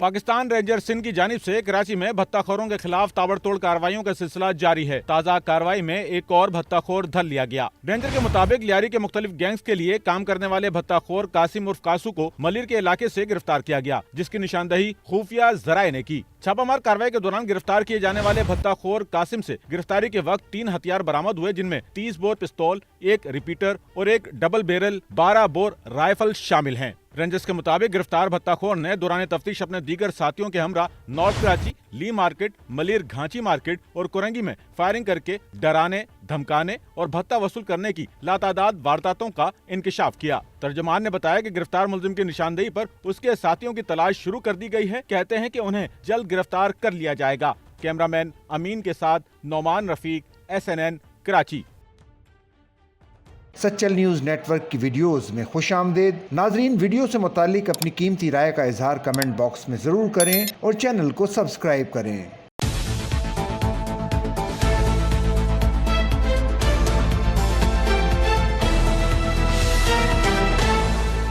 Pakistan ranger Sindh की जानिब से कराची में भत्ताखोरों के खिलाफ ताबड़तोड़ कार्रवाइयों का सिलसिला जारी है। ताज़ा कार्रवाई में एक और भत्ताखोर धर लिया गया। रेंजर के मुताबिक लियारी के मुख्तलिफ गैंग्स के लिए काम करने वाले भत्ताखोर कासिम उर्फ कासू को मलिर के इलाके से गिरफ्तार किया गया, जिसकी निशानदही खुफिया जराये ने की। छापामार कार्रवाई के दौरान गिरफ्तार किए जाने वाले भत्ताखोर कासिम से गिरफ्तारी के वक्त 3 हथियार बरामद हुए, जिनमें 30 बोर पिस्तौल, 1 रिपीटर और 1 डबल बैरल 12 बोर राइफल शामिल हैं। रेंजर्स के मुताबिक गिरफ्तार भत्ताखोर ने दौरान तफ्तीश अपने दीगर साथियों के हमरा नॉर्थ कराची, ली मार्केट, मलिर घांची मार्केट और कुरंगी में फायरिंग करके डराने, धमकाने और भत्ता वसूल करने की लातादाद वारदातों का इंकिशाफ किया। तर्जमान ने बताया कि गिरफ्तार मुलजिम की निशानदेही पर उसके साथियों की तलाश शुरू कर दी गई है। कहते हैं कि उन्हें जल्द गिरफ्तार कर लिया जाएगा। कैमरामैन अमीन के साथ Nauman Rafiq, SNN Karachi. Sachal news network की वीडियोस में खुशामदीद। नाजरीन, वीडियो से मुतालिक अपनी कीमती राय का इजहार कमेंट बॉक्स में ज़रूर करें और चैनल को सब्सक्राइब करें।